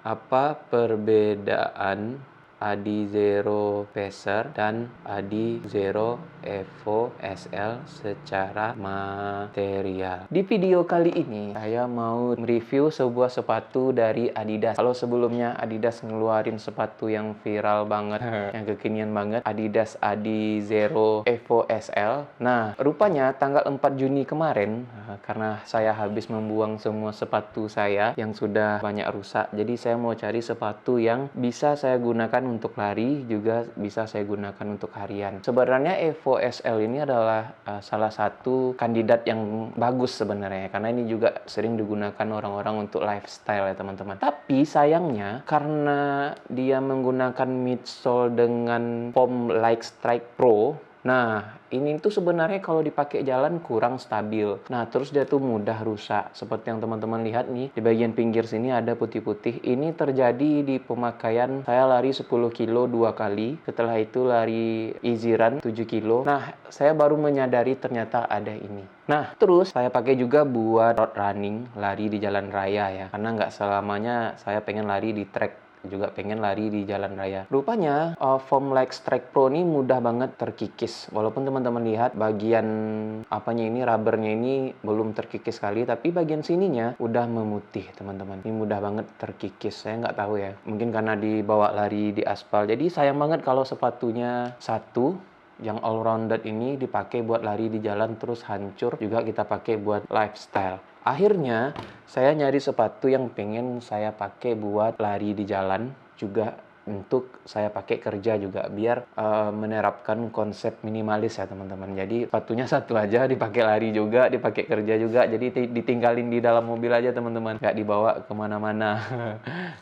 Apa perbedaan Adizero Pacer dan Adizero Evo SL secara material? Di video kali ini saya mau mereview sebuah sepatu dari Adidas. Kalau sebelumnya Adidas ngeluarin sepatu yang viral banget, yang kekinian banget, Adidas Adizero Evo SL. Nah, rupanya tanggal 4 Juni kemarin, karena saya habis membuang semua sepatu saya yang sudah banyak rusak, jadi saya mau cari sepatu yang bisa saya gunakan untuk lari, juga bisa saya gunakan untuk harian. Sebenarnya Evo SL ini adalah salah satu kandidat yang bagus sebenarnya, karena ini juga sering digunakan orang-orang untuk lifestyle ya teman-teman. Tapi sayangnya karena dia menggunakan midsole dengan foam like Strike Pro, nah, ini tuh sebenarnya kalau dipakai jalan kurang stabil. Nah, terus dia tuh mudah rusak. Seperti yang teman-teman lihat nih, di bagian pinggir sini ada putih-putih. Ini terjadi di pemakaian saya lari 10 kilo 2 kali. Setelah itu lari easy run 7 kilo. Nah, saya baru menyadari ternyata ada ini. Nah, terus saya pakai juga buat road running, lari di jalan raya ya. Karena nggak selamanya saya pengen lari di track, juga pengen lari di jalan raya. Rupanya foam like Strike Pro ini mudah banget terkikis. Walaupun teman-teman lihat bagian apanya ini, rubbernya ini belum terkikis sekali, tapi bagian sininya udah memutih teman-teman. Ini mudah banget terkikis. Saya nggak tahu ya, mungkin karena dibawa lari di aspal. Jadi sayang banget kalau sepatunya satu yang all-rounded ini dipakai buat lari di jalan terus hancur, juga kita pakai buat lifestyle. Akhirnya saya nyari sepatu yang pengen saya pakai buat lari di jalan, juga untuk saya pakai kerja juga, biar menerapkan konsep minimalis ya teman-teman. Jadi sepatunya satu aja, dipakai lari juga, dipakai kerja juga, jadi ditinggalin di dalam mobil aja teman-teman, nggak dibawa kemana-mana.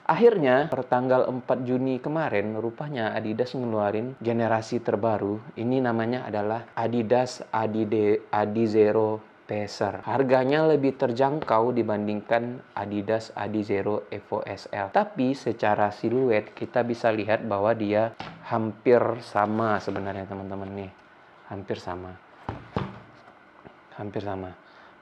Akhirnya pertanggal 4 Juni kemarin, rupanya Adidas ngeluarin generasi terbaru. Ini namanya adalah Adidas Adizero Pacer. Harganya lebih terjangkau dibandingkan Adidas Adizero Evo SL. Tapi secara siluet kita bisa lihat bahwa dia hampir sama sebenarnya teman-teman nih. Hampir sama. Hampir sama.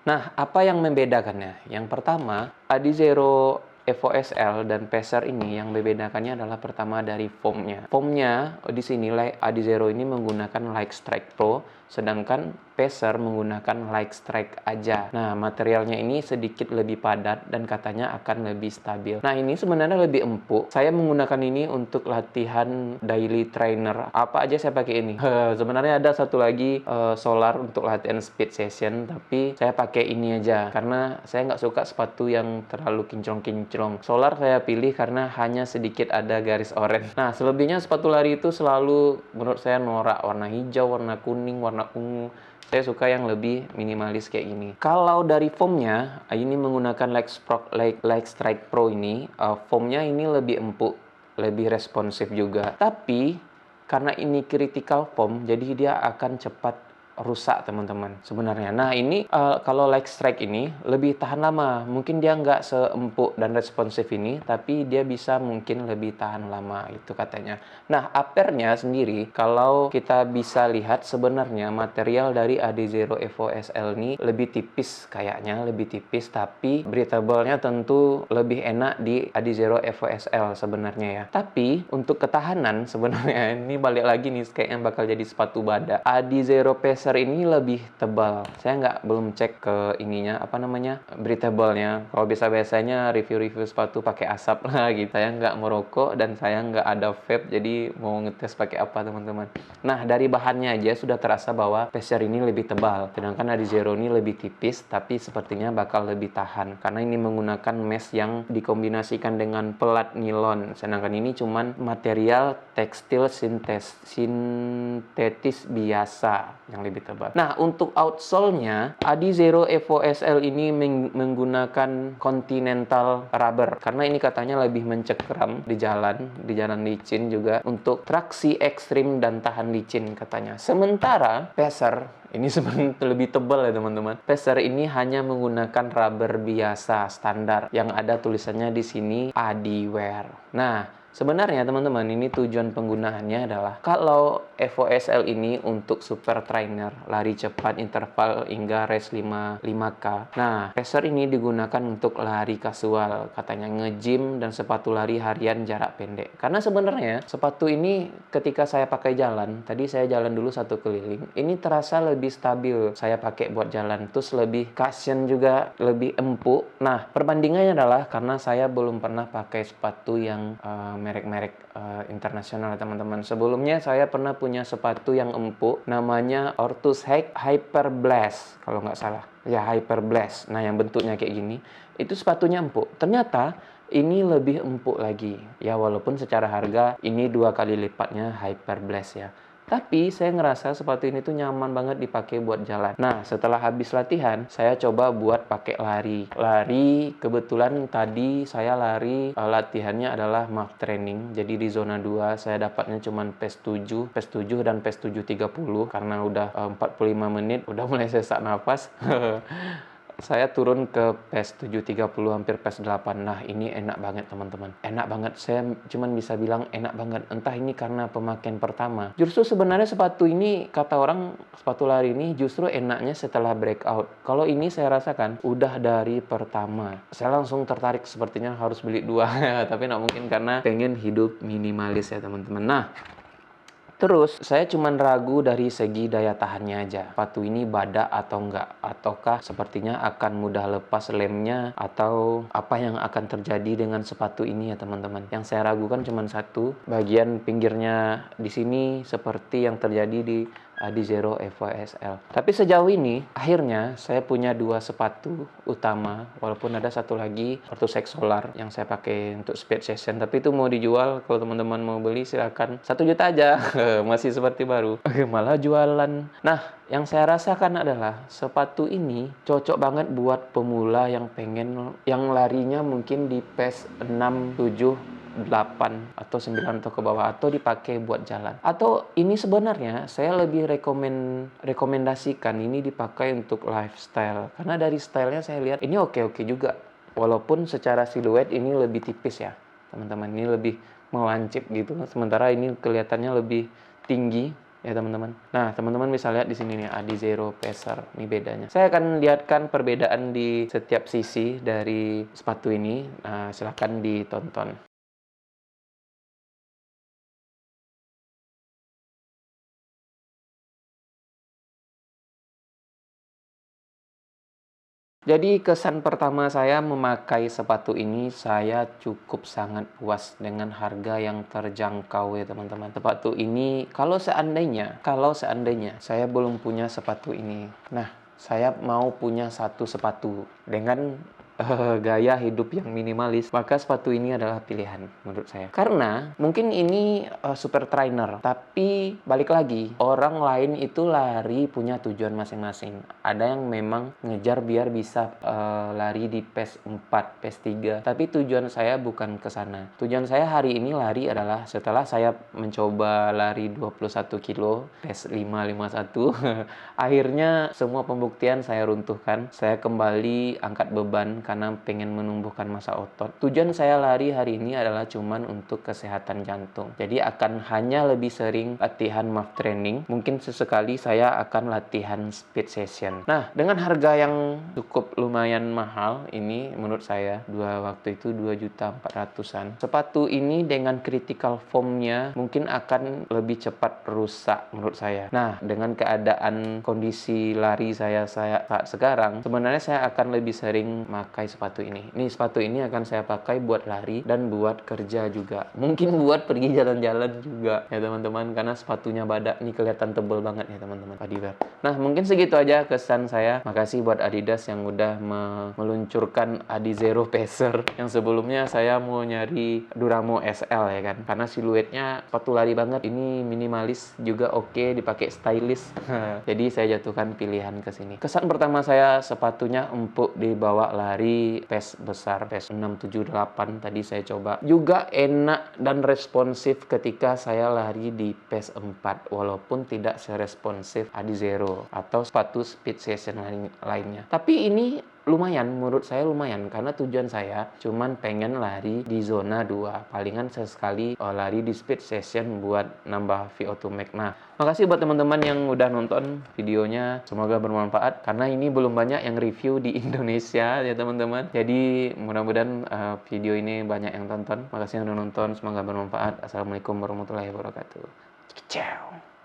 Nah, apa yang membedakannya? Yang pertama, Adizero Evo SL dan Pacer ini yang membedakannya adalah pertama dari foamnya. Foamnya di sini Adizero ini menggunakan like Strike Pro, sedangkan Pacer menggunakan like Strike aja. Nah, materialnya ini sedikit lebih padat dan katanya akan lebih stabil. Nah, ini sebenarnya lebih empuk. Saya menggunakan ini untuk latihan daily trainer. Apa aja saya pakai ini. Sebenarnya ada satu lagi solar untuk latihan speed session, tapi saya pakai ini aja karena saya nggak suka sepatu yang terlalu kinclong-kinclong. Solar saya pilih karena hanya sedikit ada garis oranye. Nah, selebihnya sepatu lari itu selalu menurut saya norak, warna hijau, warna kuning, warna ungu. Saya suka yang lebih minimalis kayak gini. Kalau dari foamnya, ini menggunakan like Strike Pro ini, foamnya ini lebih empuk, lebih responsif juga. Tapi karena ini critical foam, jadi dia akan cepat rusak teman-teman sebenarnya. Nah, ini kalau like Strike ini lebih tahan lama. Mungkin dia nggak seempuk dan responsif ini, tapi dia bisa mungkin lebih tahan lama, itu katanya. Nah, uppernya sendiri kalau kita bisa lihat sebenarnya material dari Adizero Evo SL ini lebih tipis, kayaknya lebih tipis, tapi breathable-nya tentu lebih enak di Adizero Evo SL sebenarnya ya. Tapi untuk ketahanan sebenarnya ini balik lagi nih, kayaknya bakal jadi sepatu badak. Adizero Pacer ini lebih tebal. Saya belum cek ke ininya, apa namanya, breathable-nya. Kalau biasanya review-review sepatu pakai asap lah gitu. Saya nggak merokok dan saya nggak ada vape, jadi mau ngetes pakai apa teman-teman. Nah, dari bahannya aja sudah terasa bahwa Pacer ini lebih tebal, sedangkan Adizero ini lebih tipis, tapi sepertinya bakal lebih tahan karena ini menggunakan mesh yang dikombinasikan dengan pelat nilon, sedangkan ini cuman material tekstil sintetis biasa yang lebih tebal. Nah, untuk outsole-nya, Adizero Evo SL ini menggunakan Continental rubber karena ini katanya lebih mencekram di jalan licin juga, untuk traksi ekstrim dan tahan licin katanya. Sementara Pacer ini sebenarnya lebih tebal ya teman-teman. Pacer ini hanya menggunakan rubber biasa standar yang ada tulisannya di sini Adiwear. Nah, Sebenarnya teman-teman, ini tujuan penggunaannya adalah kalau Evo SL ini untuk super trainer, lari cepat interval hingga race 5K. Nah, pacer ini digunakan untuk lari kasual, katanya nge-gym dan sepatu lari harian jarak pendek. Karena sebenarnya sepatu ini ketika saya pakai jalan, tadi saya jalan dulu 1 keliling, ini terasa lebih stabil saya pakai buat jalan. Terus lebih cushion juga, lebih empuk. Nah, perbandingannya adalah karena saya belum pernah pakai sepatu yang merek-merek internasional, teman-teman. Sebelumnya saya pernah punya sepatu yang empuk, namanya Ortus Hyper Blast, kalau nggak salah. Ya, Hyper Blast. Nah, yang bentuknya kayak gini, itu sepatunya empuk. Ternyata ini lebih empuk lagi. Ya, walaupun secara harga ini 2 kali lipatnya Hyper Blast ya. Tapi saya ngerasa sepatu ini tuh nyaman banget dipakai buat jalan. Nah, setelah habis latihan, saya coba buat pakai lari. Lari, kebetulan tadi saya lari, latihannya adalah MAF training. Jadi di zona 2, saya dapatnya cuma PES 7 dan PES 730. Karena udah 45 menit, udah mulai sesak nafas. Saya turun ke PES 730, hampir PES 8. Nah, ini enak banget teman-teman. Enak banget, saya cuman bisa bilang enak banget. Entah ini karena pemakaian pertama. Justru sebenarnya sepatu ini, kata orang, sepatu lari ini justru enaknya setelah breakout. Kalau ini saya rasakan, udah dari pertama. Saya langsung tertarik, sepertinya harus beli 2. Tapi nggak mungkin karena pengen hidup minimalis ya teman-teman. Nah, terus, saya cuman ragu dari segi daya tahannya aja. Sepatu ini badak atau enggak? Ataukah sepertinya akan mudah lepas lemnya? Atau apa yang akan terjadi dengan sepatu ini ya teman-teman? Yang saya ragukan cuma satu, bagian pinggirnya di sini seperti yang terjadi di Adizero Evo SL. Tapi sejauh ini, akhirnya saya punya 2 sepatu utama, walaupun ada satu lagi Ortus Solar yang saya pakai untuk speed session. Tapi itu mau dijual, kalau teman-teman mau beli silakan. 1 juta aja, masih seperti baru. Malah jualan. Nah, yang saya rasakan adalah sepatu ini cocok banget buat pemula yang pengen, yang larinya mungkin di pace 6, 7, 8 atau 9 atau ke bawah, atau dipakai buat jalan. Atau ini sebenarnya saya lebih rekomendasikan ini dipakai untuk lifestyle, karena dari stylenya saya lihat ini oke-oke juga. Walaupun secara siluet ini lebih tipis ya teman-teman, ini lebih melancip gitu, sementara ini kelihatannya lebih tinggi ya teman-teman. Nah, teman-teman bisa lihat di sini nih, Adizero Pacer. Ini bedanya. Saya akan lihatkan perbedaan di setiap sisi dari sepatu ini. Nah, silahkan ditonton. Jadi kesan pertama saya memakai sepatu ini, saya cukup sangat puas dengan harga yang terjangkau ya teman-teman. Sepatu ini kalau seandainya saya belum punya sepatu ini, nah saya mau punya satu sepatu dengan gaya hidup yang minimalis, maka sepatu ini adalah pilihan menurut saya. Karena mungkin ini super trainer, tapi balik lagi, orang lain itu lari punya tujuan masing-masing. Ada yang memang ngejar biar bisa lari di PES 4, PES 3, tapi tujuan saya bukan ke sana. Tujuan saya hari ini lari adalah setelah saya mencoba lari 21 kilo, PES 551, akhirnya semua pembuktian saya runtuhkan. Saya kembali angkat beban karena pengen menumbuhkan massa otot. Tujuan saya lari hari ini adalah cuman untuk kesehatan jantung. Jadi akan hanya lebih sering latihan MAF training. Mungkin sesekali saya akan latihan speed session. Nah, dengan harga yang cukup lumayan mahal ini menurut saya, waktu itu 2.400.000-an. Sepatu ini dengan critical foam-nya mungkin akan lebih cepat rusak menurut saya. Nah, dengan keadaan kondisi lari saya saat sekarang, sebenarnya saya akan lebih sering pakai sepatu ini. Nih, sepatu ini akan saya pakai buat lari dan buat kerja juga. Mungkin buat pergi jalan-jalan juga ya teman-teman, karena sepatunya badak ini kelihatan tebel banget ya teman-teman. Adidas. Nah, mungkin segitu aja kesan saya. Makasih buat Adidas yang udah meluncurkan Adizero Pacer. Yang sebelumnya saya mau nyari Duramo SL ya kan, karena siluetnya sepatu lari banget. Ini minimalis juga oke, dipakai stylish. Jadi saya jatuhkan pilihan ke sini. Kesan pertama saya, sepatunya empuk dibawa lari PES besar, PES 678 tadi saya coba. Juga enak dan responsif ketika saya lari di PES 4, walaupun tidak seresponsif Adizero atau sepatu speed session lainnya. Tapi ini lumayan, menurut saya lumayan, karena tujuan saya cuman pengen lari di zona 2, palingan sesekali lari di speed session buat nambah VO2 max. Nah, makasih buat teman-teman yang udah nonton videonya, semoga bermanfaat, karena ini belum banyak yang review di Indonesia ya teman-teman. Jadi mudah-mudahan video ini banyak yang tonton. Makasih yang udah nonton, semoga bermanfaat. Assalamualaikum warahmatullahi wabarakatuh. Ciao.